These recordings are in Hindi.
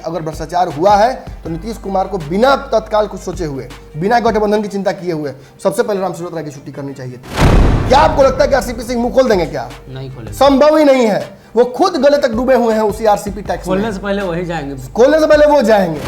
अगर भ्रष्टाचार हुआ है तो नीतीश कुमार को बिना तत्काल कुछ सोचे हुए, बिना गठबंधन की चिंता किए हुए सबसे पहले रामसूरत राय की छुट्टी करनी चाहिए थी। क्या आपको लगता है कि आरसीपी सिंह मुंह खोल देंगे? क्या नहीं खोलेंगे, संभव ही नहीं है। वो खुद गले तक डूबे हुए हैं उसी आरसीपी टैक्स खोलने से पहले वही जाएंगे, खोलने से पहले वो जाएंगे।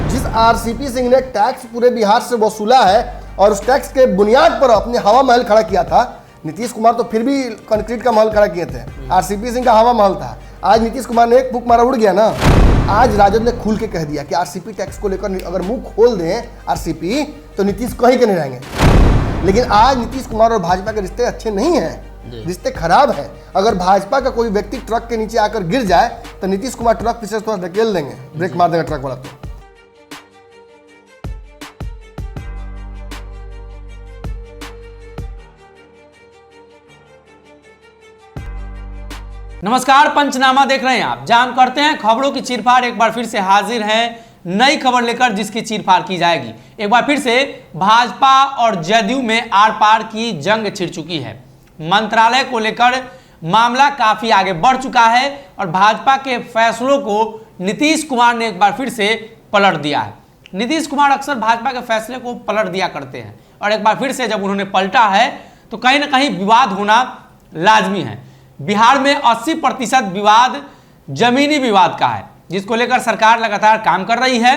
जिस आरसीपी सिंह ने टैक्स पूरे बिहार से वसूला है और उस टैक्स के बुनियाद पर अपने हवा महल खड़ा किया था, नीतीश कुमार तो फिर भी कंक्रीट का महल खड़ा किए थे, आरसीपी सिंह का हवा महल था। आज नीतीश कुमार ने एक फूंक मारा उड़ गया ना। आज राजद ने खुल के कह दिया कि आरसीपी टैक्स को लेकर अगर मुंह खोल दें आरसीपी तो नीतीश कहीं के नहीं रहेंगे। लेकिन आज नीतीश कुमार और भाजपा के रिश्ते अच्छे नहीं हैं, रिश्ते खराब हैं। अगर भाजपा का कोई व्यक्ति ट्रक के नीचे आकर गिर जाए तो नीतीश कुमार ट्रक पीछे थोड़ा धकेल देंगे, ब्रेक मार देगा ट्रक वाला। तो नमस्कार, पंचनामा देख रहे हैं आप। जान करते हैं खबरों की चीरफाड़। एक बार फिर से हाजिर है नई खबर लेकर जिसकी चीरफाड़ की जाएगी। एक बार फिर से भाजपा और जदयू में आर पार की जंग छिड़ चुकी है। मंत्रालय को लेकर मामला काफी आगे बढ़ चुका है और भाजपा के फैसलों को नीतीश कुमार ने एक बार फिर से पलट दिया है। नीतीश कुमार अक्सर भाजपा के फैसले को पलट दिया करते हैं और एक बार फिर से जब उन्होंने पलटा है तो कहीं ना कहीं विवाद होना लाजमी है। बिहार में 80% विवाद जमीनी विवाद का है, जिसको लेकर सरकार लगातार काम कर रही है।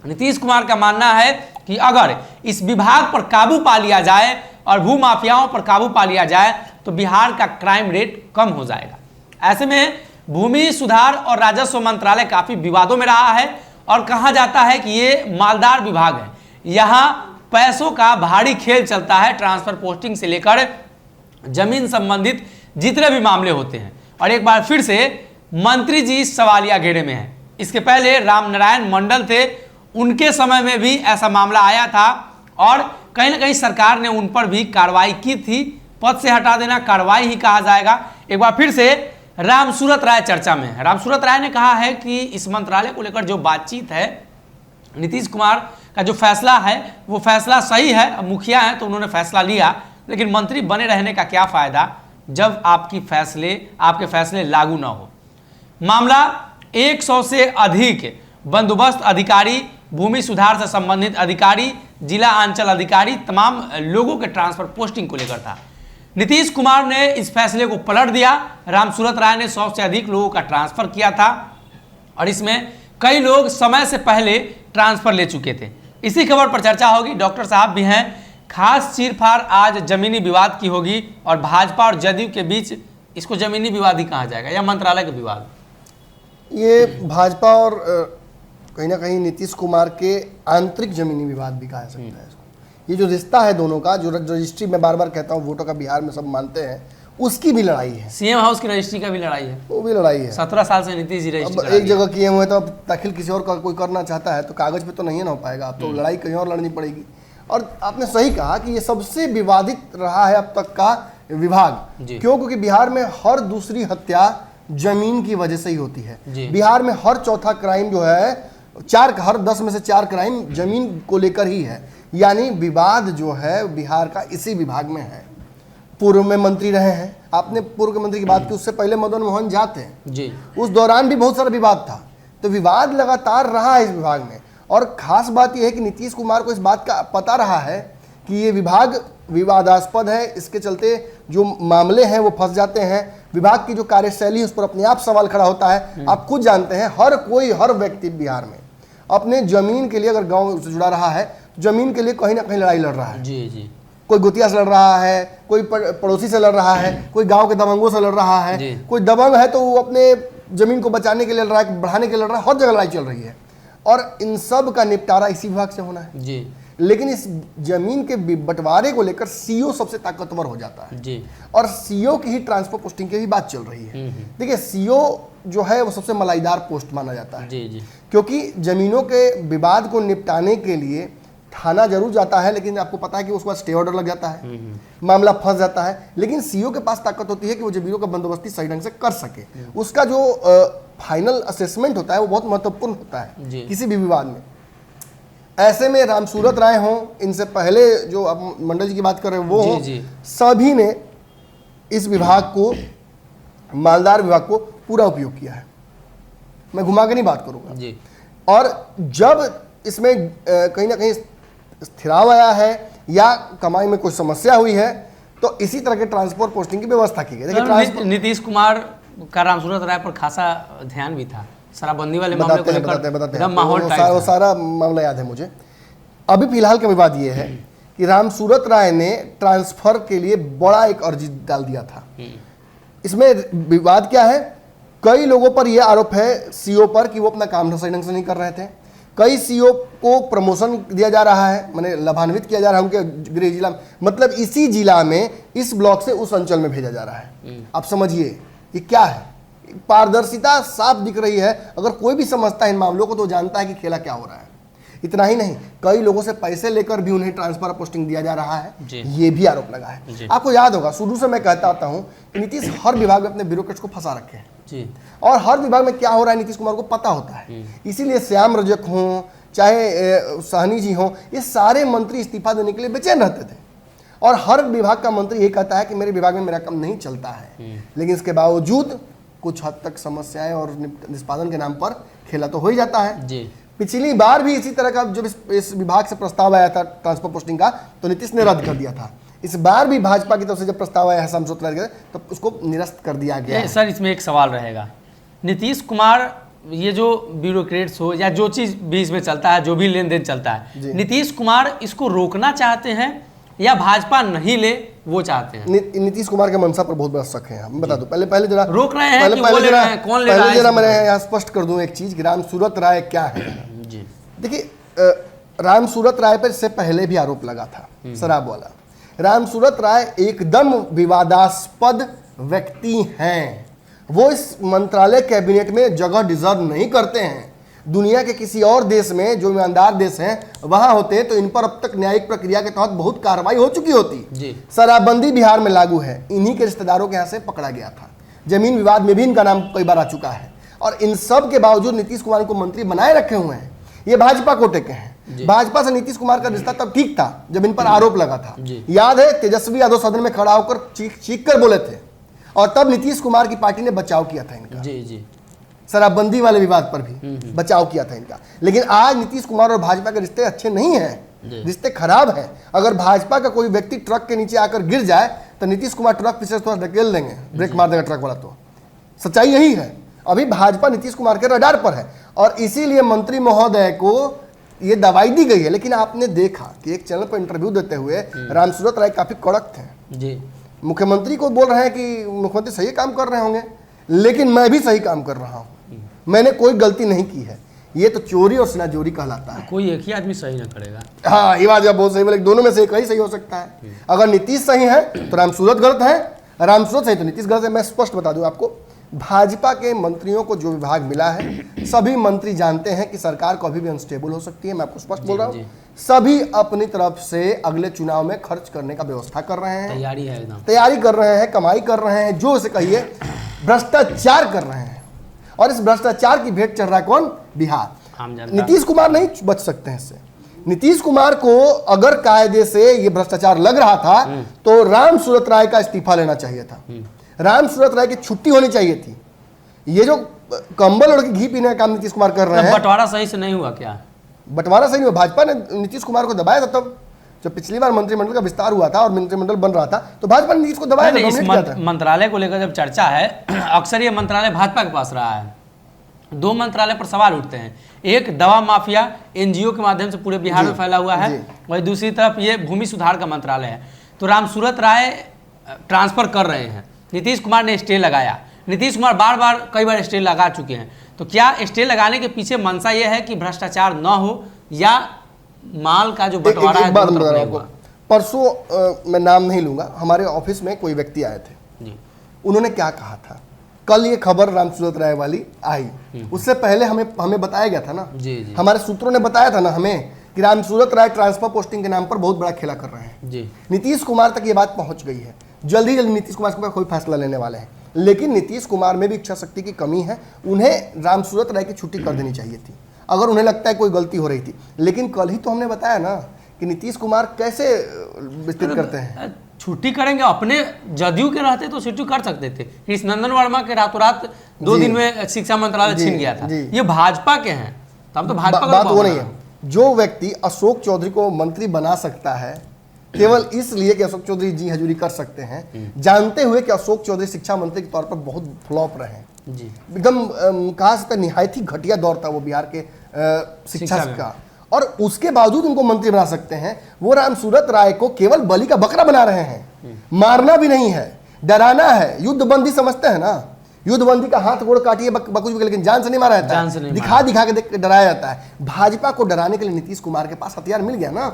नीतीश कुमार का मानना है कि अगर इस विभाग पर काबू पा लिया जाए और भू माफियाओं पर काबू पा लिया जाए तो बिहार का क्राइम रेट कम हो जाएगा। ऐसे में भूमि सुधार और राजस्व मंत्रालय काफी विवादों में रहा है और कहा जाता है कि ये मालदार विभाग है। यहाँ पैसों का भारी खेल चलता है, ट्रांसफर पोस्टिंग से लेकर जमीन संबंधित जितने भी मामले होते हैं। और एक बार फिर से मंत्री जी सवालिया घेरे में हैं। इसके पहले राम नारायण मंडल थे, उनके समय में भी ऐसा मामला आया था और कहीं ना कहीं सरकार ने उन पर भी कार्रवाई की थी। पद से हटा देना कार्रवाई ही कहा जाएगा। एक बार फिर से रामसूरत राय चर्चा में है। रामसूरत राय ने कहा है कि इस मंत्रालय को लेकर जो बातचीत है, नीतीश कुमार का जो फैसला है वो फैसला सही है। मुखिया है तो उन्होंने फैसला लिया, लेकिन मंत्री बने रहने का क्या फायदा जब आपके फैसले लागू ना हो। मामला 100 से अधिक बंदोबस्त अधिकारी, भूमि सुधार से संबंधित अधिकारी, जिला अंचल अधिकारी, तमाम लोगों के ट्रांसफर पोस्टिंग को लेकर था। नीतीश कुमार ने इस फैसले को पलट दिया। रामसूरत राय ने 100 से अधिक लोगों का ट्रांसफर किया था और इसमें कई लोग समय से पहले ट्रांसफर ले चुके थे। इसी खबर पर चर्चा होगी। डॉक्टर साहब भी हैं। खास चीरफाड़ आज जमीनी विवाद की होगी और भाजपा और जदयू के बीच इसको जमीनी विवाद ही कहा जाएगा या मंत्रालय का विवाद? ये भाजपा और कहीं ना कहीं नीतीश कुमार के आंतरिक जमीनी विवाद भी कहा जा सकता है इसको। ये जो रिश्ता है दोनों का, जो रजिस्ट्री में बार बार कहता हूँ वोटों का बिहार में सब मानते हैं, उसकी भी लड़ाई है। सीएम हाउस की रजिस्ट्री का भी लड़ाई है, वो भी लड़ाई है। 17 साल से नीतीश जी रजिस्ट्री एक जगह किए हुए तो अब दाखिल किसी और का कोई करना चाहता है तो कागज पे तो नहीं ना हो पाएगा, अब तो लड़ाई कहीं और लड़नी पड़ेगी। और आपने सही कहा कि ये सबसे विवादित रहा है अब तक का विभाग। क्यों? क्योंकि बिहार में हर दूसरी हत्या जमीन की वजह से ही होती है। बिहार में हर चौथा क्राइम जो है, हर 10 में से 4 क्राइम जमीन को लेकर ही है। यानी विवाद जो है बिहार का इसी विभाग में है। पूर्व में मंत्री रहे हैं, आपने पूर्व के मंत्री की बात की, उससे पहले मदन मोहन झा थे जी, उस दौरान भी बहुत सारा विवाद था। तो विवाद लगातार रहा है इस विभाग में। और खास बात यह है कि नीतीश कुमार को इस बात का पता रहा है कि ये विभाग विवादास्पद है, इसके चलते जो मामले हैं वो फंस जाते हैं। विभाग की जो कार्यशैली उस पर अपने आप सवाल खड़ा होता है। आप खुद जानते हैं हर व्यक्ति बिहार में अपने जमीन के लिए, अगर गांव से जुड़ा रहा है, जमीन के लिए कहीं ना कहीं लड़ाई लड़ रहा है। जी। कोई गोतिया से लड़ रहा है, कोई पड़ोसी से लड़ रहा है, कोई गांव के दबंगों से लड़ रहा है, कोई दबंग है तो वो अपने जमीन को बचाने के लिए लड़ रहा है, बढ़ाने के लिए लड़ रहा है। हर जगह लड़ाई चल रही है और इन सब का निपटारा इसी विभाग से होना है जी। लेकिन इस जमीन के बंटवारे को लेकर सीओ सबसे ताकतवर हो जाता है जी। और सीओ की ही ट्रांसफर पोस्टिंग की भी बात चल रही है। देखिए, सीओ जो है वो सबसे मलाईदार पोस्ट माना जाता है जी। क्योंकि जमीनों के विवाद को निपटाने के लिए थाना जरूर जाता है, लेकिन आपको पता है कि उसके बाद स्टे ऑर्डर लग जाता है, मामला फंस जाता है। लेकिन सीओ के पास ताकत होती है कि वो जमीनों का बंदोबस्ती सही ढंग से कर सके। उसका जो फाइनल असेसमेंट होता है वो बहुत महत्वपूर्ण होता है किसी भी विवाद में। ऐसे में रामसूरत राय हों, इनसे पहले जो आप मंडल जी की बात कर रहे हैं वो हों, सभी ने इस विभाग को, मालदार विभाग को पूरा उपयोग किया है। मैं घुमा के नहीं बात करूंगा जी। और जब इसमें कहीं ना कहीं स्थिराव आया है या कमाई में कोई समस्या हुई है तो इसी तरह के ट्रांसपोर्ट पोस्टिंग की व्यवस्था की गई। देखिए नीतीश कुमार का रामसूरत राय पर खासा ध्यान भी था, शराबबंदी वाले मामले को लेकर माहौल वो सारा मामला याद है मुझे। अभी फिलहाल का विवाद ये है कि रामसूरत राय ने ट्रांसफर के लिए बड़ा एक अर्जी डाल दिया था। इसमें विवाद क्या है, कई लोगों पर यह आरोप है सीओ पर कि वो अपना काम सही ढंग से नहीं कर रहे थे। कई सीओ को प्रमोशन दिया जा रहा है, माने लाभान्वित किया जा रहा है उनके गृह जिला, मतलब इसी जिला में इस ब्लॉक से उस अंचल में भेजा जा रहा है। आप समझिए ये क्या है, पारदर्शिता साफ दिख रही है। अगर कोई भी समझता है इन मामलों को तो जानता है कि खेला क्या हो रहा है। इतना ही नहीं, कई लोगों से पैसे लेकर भी उन्हें ट्रांसफर पोस्टिंग दिया जा रहा है, ये भी आरोप लगा है। आपको याद होगा शुरू से मैं कहता आता हूं कि नीतीश हर विभाग में अपने ब्यूरोक्रेट्स को फंसा रखे हैं जी। और हर विभाग में क्या हो रहा है नीतीश कुमार को पता होता है। इसीलिए श्याम रजक हों चाहे साहनी जी हों, ये सारे मंत्री इस्तीफा देने के लिए बेचैन रहते थे। और हर विभाग का मंत्री ये कहता है कि मेरे विभाग में मेरा काम नहीं चलता है, लेकिन इसके बावजूद कुछ हद तक समस्याएं और निष्पादन के नाम पर खेला तो हो ही जाता है जी। पिछली बार भी इसी तरह का जब इस विभाग से प्रस्ताव आया था ट्रांसफर पोस्टिंग का तो नीतीश ने रद्द कर दिया था। इस बार भी भाजपा की तरफ से जब प्रस्ताव आया है रामसूरत राय तो उसको निरस्त कर दिया गया। सर इसमें एक सवाल रहेगा, नीतीश कुमार ये जो ब्यूरोक्रेट्स हो या जो चीज़ भी इसमें चलता है, जो भी लेन देन चलता है, नीतीश कुमार इसको रोकना चाहते हैं या भाजपा नहीं ले वो चाहते हैं? नीतीश कुमार के मंशा पर बहुत बड़ा शक है। मैं बता दूं, पहले जरा रोक रहे हैं कि वो ले रहे हैं, कौन ले रहा है? जरा मैं यहाँ स्पष्ट कर दूं एक चीज कि रामसूरत राय क्या है जी। देखिए रामसूरत राय पर इससे पहले भी आरोप लगा था शराब वाला। रामसूरत राय एकदम विवादास्पद व्यक्ति हैं। वो इस मंत्रालय कैबिनेट में जगह डिजर्व नहीं करते हैं। दुनिया के किसी और देश में जो ईमानदार देश हैं वहां होते तो इन पर अब तक न्यायिक प्रक्रिया के तहत बहुत कार्रवाई हो चुकी होती। शराबबंदी बिहार में लागू है, इन्हीं के रिश्तेदारों के यहाँ से पकड़ा गया था। जमीन विवाद में भी इनका नाम कई बार आ चुका है और इन सब के बावजूद नीतीश कुमार को मंत्री बनाए रखे हुए हैं। ये भाजपा कोटे के हैं। भाजपा से नीतीश कुमार का रिश्ता तब ठीक था जब इन पर आरोप लगा था। याद है तेजस्वी यादव सदन में खड़ा होकर चीख कर बोले थे और तब नीतीश कुमार की पार्टी ने बचाव किया था इनका। जी। शराबबंदी वाले विवाद पर भी बचाव किया था इनका। लेकिन आज नीतीश कुमार और भाजपा के रिश्ते अच्छे नहीं हैं, रिश्ते खराब हैं। अगर भाजपा का कोई व्यक्ति ट्रक के नीचे आकर गिर जाए तो नीतीश कुमार ट्रक पीछे थोड़ा ढकेल देंगे, ब्रेक मार देगा ट्रक वाला। तो सच्चाई यही है, अभी भाजपा नीतीश कुमार के रडार पर है और इसीलिए मंत्री महोदय को ये दवाई दी गई है। लेकिन आपने देखा कि एक चैनल पर इंटरव्यू देते हुए रामसूरत राय काफी कड़क थे। मुख्यमंत्री को बोल रहे हैं कि मुख्यमंत्री सही काम कर रहे होंगे, लेकिन मैं भी सही काम कर रहा हूं, मैंने कोई गलती नहीं की है। ये तो चोरी और सिनाजोरी कहलाता है। कोई एक ही आदमी सही ना करेगा। हाँ, ये बात बहुत सही बोले, दोनों में से एक ही सही हो सकता है। अगर नीतीश सही है तो रामसूरत गलत है, रामसूरत सही तो नीतीश गलत है। मैं स्पष्ट बता दूं आपको, भाजपा के मंत्रियों को जो विभाग मिला है सभी मंत्री जानते हैं कि सरकार कभी भी अनस्टेबल हो सकती है। मैं आपको स्पष्ट बोल रहा हूँ, सभी अपनी तरफ से अगले चुनाव में खर्च करने का व्यवस्था कर रहे हैं, तैयारी कर रहे हैं, कमाई कर रहे हैं, जो उसे कहिए भ्रष्टाचार कर रहे हैं। और इस भ्रष्टाचार की भेंट चढ़ रहा है कौन? बिहार। नीतीश कुमार नहीं बच सकते हैं इससे। नीतीश कुमार को अगर कायदे से ये भ्रष्टाचार लग रहा था तो रामसूरत राय का इस्तीफा लेना चाहिए था, रामसूरत राय की छुट्टी होनी चाहिए थी। ये जो कंबल ओढ़ के घी पीने का काम नीतीश कुमार कर रहे हैं। बंटवारा सही से नहीं हुआ क्या? बंटवारा सही हुआ, भाजपा ने नीतीश कुमार को दबाया था। तब जब पिछली बार मंत्रिमंडल का विस्तार हुआ था और मंत्रिमंडल बन रहा था तो भाजपा ने नीतीश को दबाया था। इस मंत्रालय को लेकर जब चर्चा है, अक्सर ये मंत्रालय भाजपा के पास रहा है। दो मंत्रालय पर सवाल उठते हैं, एक दवा माफिया एनजीओ के माध्यम से पूरे बिहार में फैला हुआ है, वही दूसरी तरफ ये भूमि सुधार का मंत्रालय है। तो रामसूरत राय ट्रांसफर कर रहे हैं, नीतीश कुमार ने स्टे लगाया। नीतीश कुमार कई बार स्टे लगा चुके हैं। तो क्या स्टे लगाने के पीछे मंशा ये है कि भ्रष्टाचार न हो या माल का जो बंटवारा है? परसों मैं नाम नहीं लूंगा, हमारे ऑफिस में कोई व्यक्ति आए थे, उन्होंने क्या कहा था, कल ये खबर रामसूरत राय वाली आई, उससे पहले हमें बताया गया था ना, हमारे सूत्रों ने बताया था ना हमें कि रामसूरत राय ट्रांसफर पोस्टिंग के नाम पर बहुत बड़ा खेला कर रहे हैं। नीतीश कुमार तक ये बात पहुंच गई है, जल्दी नीतीश कुमार के कोई फैसला लेने वाले हैं। लेकिन नीतीश कुमार में भी इच्छा शक्ति की कमी है, उन्हें रामसूरत राय की छुट्टी कर देनी चाहिए थी अगर उन्हें लगता है कोई गलती हो रही थी। लेकिन कल ही तो हमने बताया ना कि नीतीश कुमार कैसे विस्तृत करते हैं। छुट्टी करेंगे, अपने जदयू के रहते तो छुट्टी कर सकते थे। कृष्णनंदन वर्मा के रातों रात 2 दिन में शिक्षा मंत्रालय छीन गया था। ये भाजपा के हैं, तब तो भाजपा का बात वो नहीं है। जो व्यक्ति अशोक चौधरी को मंत्री बना सकता है केवल इसलिए कि अशोक चौधरी जी हजूरी कर सकते हैं, जानते हुए कि अशोक चौधरी शिक्षा मंत्री के तौर पर बहुत फ्लॉप रहे जी, एकदम कहा सकता है निहायत ही घटिया दौर था वो बिहार के शिक्षा का, और उसके बावजूद उनको मंत्री बना सकते हैं। वो रामसूरत राय को केवल बलि का बकरा बना रहे हैं, मारना भी नहीं है, डराना है। युद्धबंदी समझते हैं ना, युद्धबंदी का हाथ गोड़ काटिए बकुच भी, लेकिन जान से नहीं मारा जाता है, दिखा के डराया जाता है। भाजपा को डराने के लिए नीतीश कुमार के पास हथियार मिल गया ना।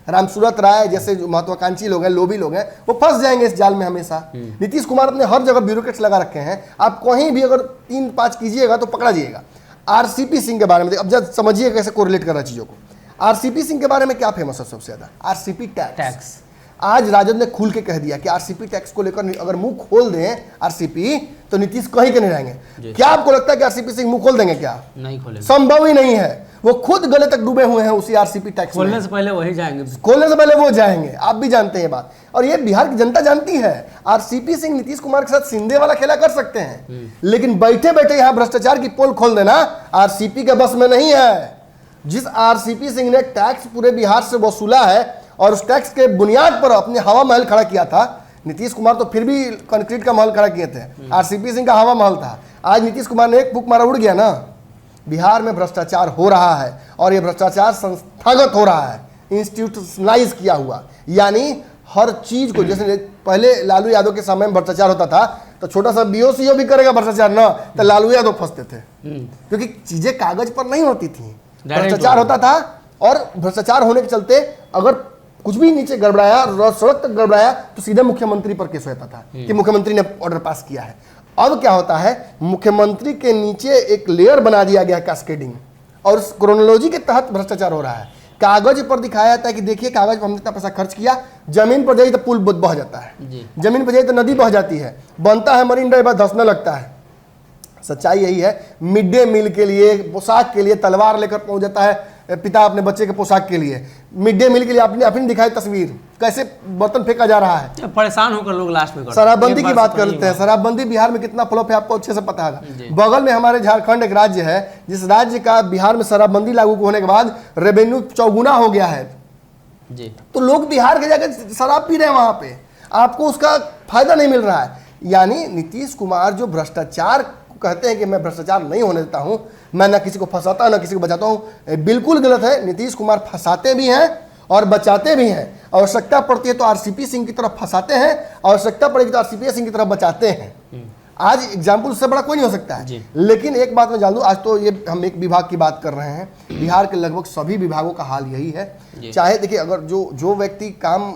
रामसूरत राय जैसे जो महत्वाकांक्षी लोग हैं, लोभी लोग हैं, वो फंस जाएंगे इस जाल में हमेशा। नीतीश कुमार अपने हर जगह ब्यूरोक्रेट्स लगा रखे हैं, आप कहीं भी अगर 3-5 कीजिएगा तो पकड़ा जाइएगा। आरसीपी सिंह के बारे में अब जब समझिए कैसे कोरिलेट कर रहा है चीजों को। आरसीपी सिंह के बारे में क्या फेमस है सबसे ज्यादा? RCP tax. आज राजद ने खुल के कह दिया कि आरसीपी टैक्स को लेकर अगर मुंह खोल दें आरसीपी तो नीतीश कहीं के नहीं रहेंगे। क्या आपको लगता है कि आरसीपी सिंह मुंह खोल देंगे? क्या नहीं खोलेंगे, संभव ही नहीं है। वो खुद गले तक डूबे हुए हैं उसी आरसीपी टैक्स खोलने से पहले वही जाएंगे, खोलने से पहले वो जाएंगे। आप भी जानते हैं ये बात, और ये बिहार की जनता जानती है। आरसीपी सिंह नीतीश कुमार के साथ सिंधे वाला खेला कर सकते हैं, लेकिन बैठे बैठे यहां भ्रष्टाचार की पोल खोल देना आरसीपी के बस में नहीं है। जिस आरसीपी सिंह ने टैक्स पूरे बिहार से वसूला है और उस टैक्स के बुनियाद पर अपने हवा महल खड़ा किया था, नीतीश कुमार तो फिर भी कंक्रीट का महल खड़ा किए थे, आरसीपी सिंह का हवा महल था। आज नीतीश कुमार ने एक फूंक मारा उड़ गया ना। बिहार में भ्रष्टाचार हो रहा है और ये भ्रष्टाचार संस्थागत हो रहा है, इंस्टीट्यूशनलाइज किया हुआ। यानी हर चीज को, जैसे पहले लालू यादव के समय में भ्रष्टाचार होता था तो छोटा सा बीओसीओ भी करेगा भ्रष्टाचार ना, तो लालू यादव फंसते थे, क्योंकि चीजें कागज पर नहीं होती थी, भ्रष्टाचार होता था। और भ्रष्टाचार होने के चलते अगर कुछ भी नीचे गड़बड़ाया, सड़क तक गड़बड़ाया, तो सीधे मुख्यमंत्री पर केस होता था कि मुख्यमंत्री ने ऑर्डर पास किया है। अब क्या होता है, मुख्यमंत्री के नीचे एक लेयर बना दिया गया कैस्केडिंग, और उस क्रोनोलॉजी के तहत भ्रष्टाचार हो रहा है। कागज पर दिखाया जाता है कि देखिए कागज पर हमने इतना पैसा खर्च किया, जमीन पर जाइए तो पुल बह जाता है, जमीन पर जाइए तो नदी बह जाती है, बनता है मरीन ड्राइव धंसने लगता है। सच्चाई यही है। मिड डे मील के लिए, पोशाक के लिए तलवार लेकर पहुंच जाता है पिता अपने बच्चे के पोशाक के लिए। मिड डे मील के लिए आपने अपनी दिखाई तस्वीर, कैसे बर्तन फेंका जा रहा है, परेशान होकर लोग लास्ट में। शराबबंदी की बात करते हैं, शराबबंदी बिहार में कितना फ्लॉप है आपको अच्छे से पता है। बगल में हमारे झारखंड एक राज्य है, जिस राज्य का बिहार में शराबबंदी लागू होने के बाद रेवेन्यू चौगुना हो गया है जी। तो लोग बिहार के जाकर शराब पी रहे हैं वहां पे, आपको उसका फायदा नहीं मिल रहा है। यानी नीतीश कुमार जो भ्रष्टाचार कहते हैं कि मैं भ्रष्टाचार नहीं होने देता हूं, मैं ना किसी को फंसाता ना किसी को बचाता हूं, बिल्कुल गलत है। नीतीश कुमार फंसाते भी हैं और बचाते भी हैं। आवश्यकता पड़ती है तो आरसीपी सिंह की तरफ फंसाते हैं, आवश्यकता पड़ेगी तो आरसीपी सिंह की तरफ बचाते हैं। आज एग्जाम्पल उससे बड़ा कोई नहीं हो सकता है। लेकिन एक बात मैं जान दूं, आज तो ये हम एक विभाग की बात कर रहे हैं, बिहार के लगभग सभी विभागों का हाल यही है। चाहे देखिए, अगर जो व्यक्ति काम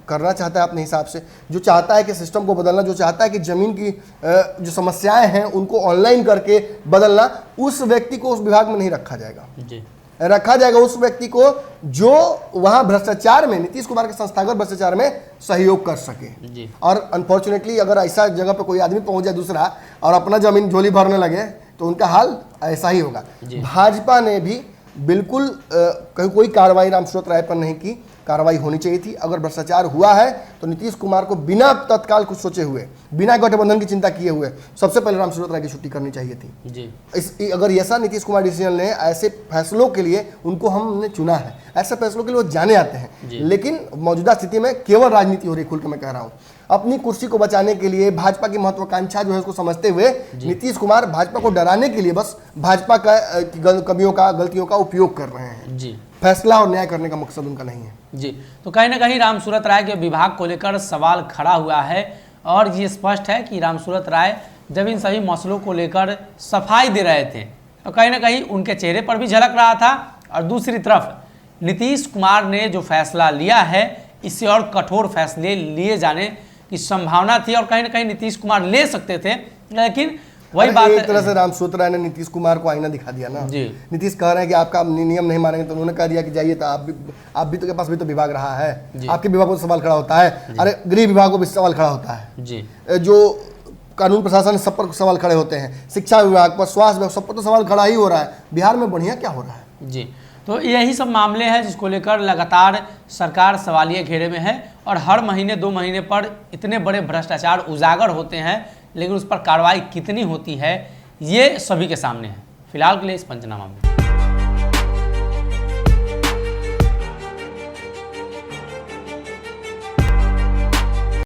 करना चाहता है अपने हिसाब से, जो चाहता है कि सिस्टम को बदलना, जो चाहता है कि जमीन की जो समस्याएं हैं उनको ऑनलाइन करके बदलना, उस व्यक्ति को उस विभाग में नहीं रखा जाएगा जी। रखा जाएगा उस व्यक्ति को जो वहां भ्रष्टाचार में, नीतीश कुमार के संस्थागत भ्रष्टाचार में सहयोग कर सके जी। और अनफॉर्चुनेटली अगर ऐसा जगह पे कोई आदमी पहुंच जाए दूसरा और अपना जमीन झोली भरने लगे तो उनका हाल ऐसा ही होगा। भाजपा ने भी बिल्कुल कहीं कोई कार्रवाई रामसूरत राय पर नहीं की, कार्रवाई होनी चाहिए थी। अगर भ्रष्टाचार हुआ है तो नीतीश कुमार को बिना तत्काल कुछ सोचे हुए, बिना गठबंधन की चिंता किए हुए सबसे पहले रामसूरत राय की छुट्टी करनी चाहिए थी जी। अगर ऐसा नीतीश कुमार डिसीजन ले, ऐसे फैसलों के लिए उनको हमने चुना है, ऐसे फैसलों के लिए वो जाने आते हैं। लेकिन मौजूदा स्थिति में केवल राजनीति हो रही, खुल के मैं कह रहा हूँ। अपनी कुर्सी को बचाने के लिए, भाजपा की महत्वाकांक्षा जो है उसको समझते हुए नीतीश कुमार भाजपा को डराने के लिए बस भाजपा का कमियों का, गलतियों का उपयोग कर रहे हैं जी। फैसला और न्याय करने का मकसद उनका नहीं है जी। तो कहीं ना कहीं रामसूरत राय के विभाग को लेकर सवाल खड़ा हुआ है, और ये स्पष्ट है कि रामसूरत राय जब इन सभी मसलों को लेकर सफाई दे रहे थे तो कहीं ना कहीं उनके चेहरे पर भी झलक रहा था। और दूसरी तरफ नीतीश कुमार ने जो फैसला लिया है, इससे और कठोर फैसले लिए जाने की संभावना थी और कहीं ना कहीं नीतीश कुमार ले सकते थे। लेकिन वही बात एक तरह से रामसूरत राय ने नीतीश कुमार को आईना दिखा दिया ना जी। नीतीश कह रहे हैं कि आपका नियम नहीं मानेंगे, तो उन्होंने कह दिया कि जाइए, तो आप भी तो के पास भी तो विभाग रहा है, आपके विभाग को सवाल खड़ा होता है। अरे गृह विभाग को भी सवाल खड़ा होता है जी। जो कानून प्रशासन सब पर सवाल खड़े होते हैं, शिक्षा विभाग पर, स्वास्थ्य विभाग सब पर तो सवाल खड़ा ही हो रहा है। बिहार में बढ़िया क्या हो रहा है जी। तो यही सब मामले हैं जिसको लेकर लगातार सरकार सवालिया घेरे में है और हर महीने 2 महीने पर इतने बड़े भ्रष्टाचार उजागर होते हैं, लेकिन उस पर कार्रवाई कितनी होती है ये सभी के सामने है। फिलहाल के लिए इस पंचनामा में